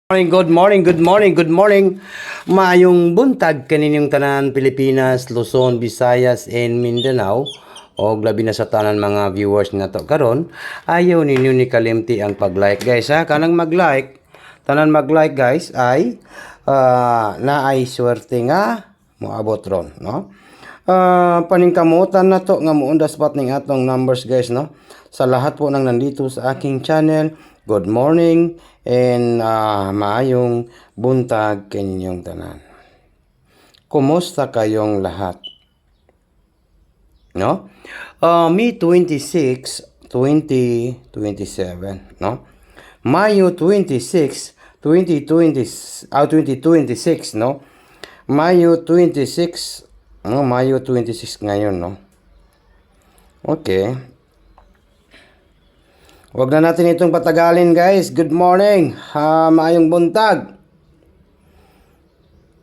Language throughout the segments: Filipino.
Good morning, good morning, good morning. Maayong buntag kaninyong tanan Pilipinas, Luzon, Visayas, and Mindanao. O labi na sa tanan mga viewers na to karon. Ayaw ninyo ni kalimti ang pag-like guys ha. Kanang mag-like, tanan mag-like guys ay na ay swerte nga moabot ron, no? Paningkamutan na to nga muundas pat ning atong numbers guys, no? Sa lahat po nang nandito sa aking channel, good morning and maayong buntag kaninyong tanan. Kumusta kayong lahat? No? May 26, 2027, no? Mayo 26, 2026, no? Mayo 26, no? Mayo 26 ngayon, no? Okay. Huwag na natin itong patagalin guys. Good morning. Maayong buntag.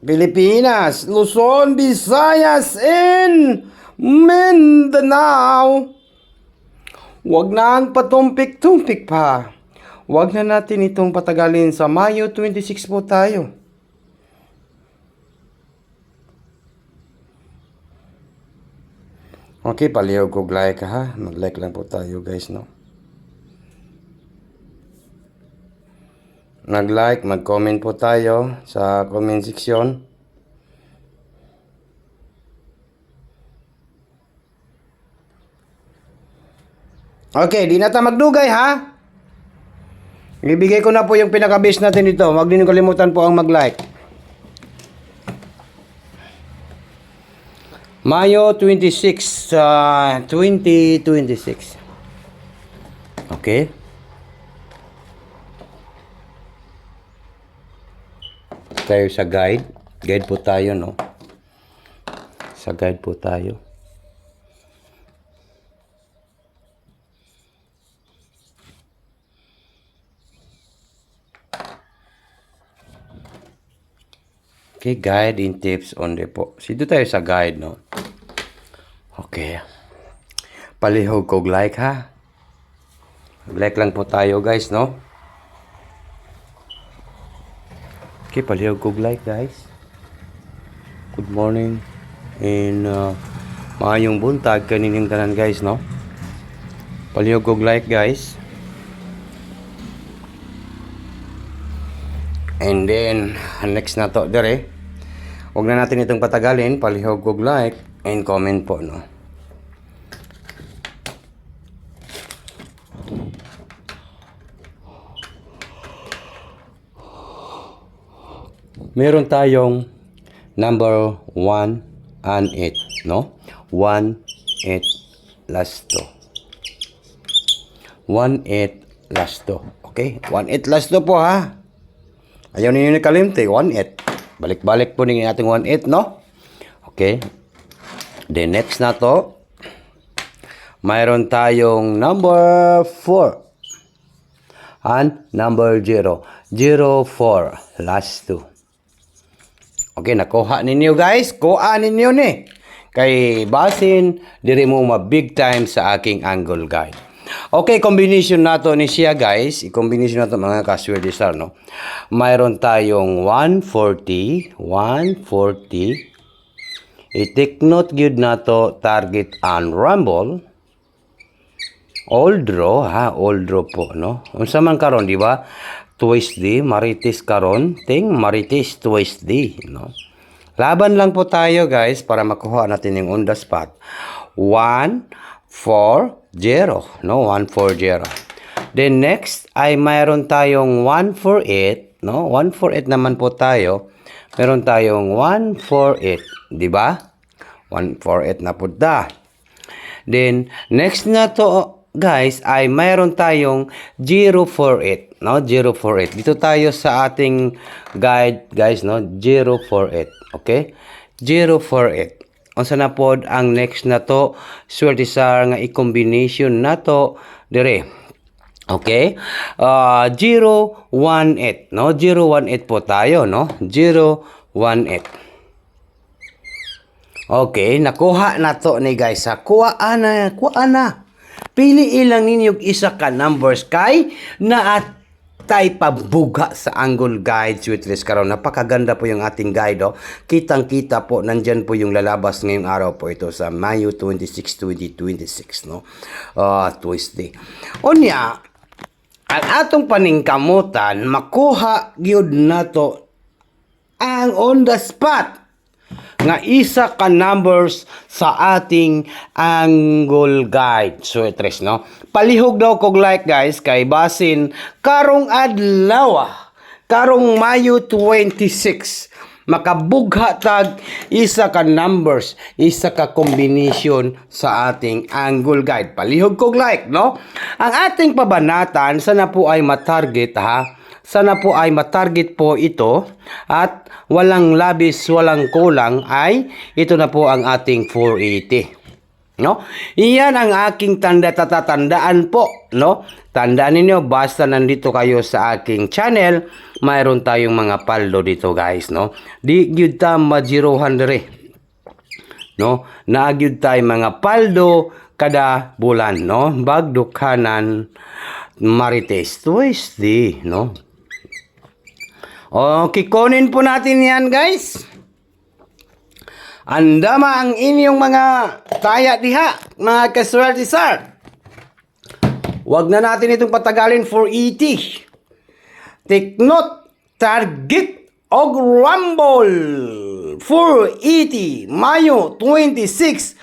Pilipinas, Luzon, Visayas, and Mindanao. Huwag na ang patumpik-tumpik pa. Huwag na natin itong patagalin. Sa Mayo 26 po tayo. Okay, palihog ko like ha. Mag-like lang po tayo guys, no? Mag-like, mag-comment po tayo sa comment section. Okay, di na tayo magdugay ha. Ibigay ko na po yung pinaka-base natin dito. Huwag din kalimutan po ang mag-like. Mayo 26, 2026. Okay. Tayo sa guide. Guide po tayo, no? Sa guide po tayo. Okay, guide and tips only po. Dito tayo sa guide, no? Okay. Palihog ko like, ha? Like lang po tayo, guys, no? Okay, palihog ko like guys. Good morning and maayong buntag kaninyong tanan guys, no? Palihog ko like guys. And then next na to dire. Huwag na natin itong patagalin. Palihog ko like and comment po, no? Meron tayong number 1 and 8, no? 1, 8, last 2. 1, 8, last 2. Okay? 1, 8, last 2 po, ha? Ayaw ninyo nakalimti. 1, 8. Balik-balik po ninyo ating 1, 8, no? Okay? Then next na to, mayroon tayong number 4 and number 0. 0, 4, last 2. Okay, nakuha ninyo guys. Kuha ninyo ni. Kay basin, diri mo ma-big time sa aking angle guide. Okay, combination nato ni siya guys. I-combination nato mga kaswerte star, no? Mayroon tayong 140. 140. I-take note gyud nato target and rumble. All draw, ha? All draw po, no? Unsa man karon, di ba? Twist D, maritis karon, ting maritis twist D, no? Laban lang po tayo guys para makuha natin yung on the spot. 1, 4, 0, no? 1, 4, 0. Then next ay mayroon tayong 1, 4, 8, no? 1, 4, 8 naman po tayo. Meron tayong 1, 4, 8, di ba? 1, 4, 8 na po da. Then next na to guys ay mayroon tayong 048, no? 048. Dito tayo sa ating guide guys, no? 048. Okay? 048. Unsa na pod ang next na to? Swerte sa nga i-combination na to dire. Okay? 018, no? 018 po tayo, no? 018. Okay, nakuha na to ni guys. Kuha na. Pili ilang ninyo isa ka numbers kay na at tay pabuga sa angle guide sweetless karon. Napakaganda po yung ating guide, oh. Kitang-kita po, nandyan po yung lalabas ngayong araw po ito sa Mayo 26, 2026, no? Tuesday. Unya, ang atong paningkamutan, makuha gyud nato ang on the spot nga isa ka numbers sa ating angle guide sweetless, no? Palihog daw kog like guys kay basin karong adlaw, karong Mayo 26 makabugha tag isa ka numbers, isa ka combination sa ating angle guide. Palihog kog like, no? Ang ating pabanatan sana po ay matarget, ha? Sana po ay matarget po ito at walang labis, walang kulang ay ito na po ang ating 480. No? Iyan ang aking tatatandaan po, no? Tandaan niyo basta nandito kayo sa aking channel, mayroon tayong mga paldo dito guys, no? Di gyud ta majirohan dere. No? Naagyud tay mga paldo kada bulan, no? Bagdukhanan Marites Tuesday, no? Okay, kunin po natin yan guys. Andama ang inyong mga taya diha, mga kaswerte sir. Huwag na natin itong patagalin for ET. Take note, target og rumble for ET, Mayo 26,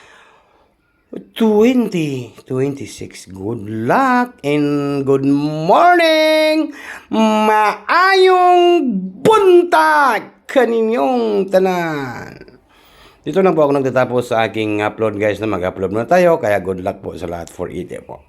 2026. Good luck and good morning. Maayong buntag kaninyong tanan. Dito na po ako nagtatapos sa aking upload guys, na mag-upload na tayo. Kaya good luck po sa lahat for ET po.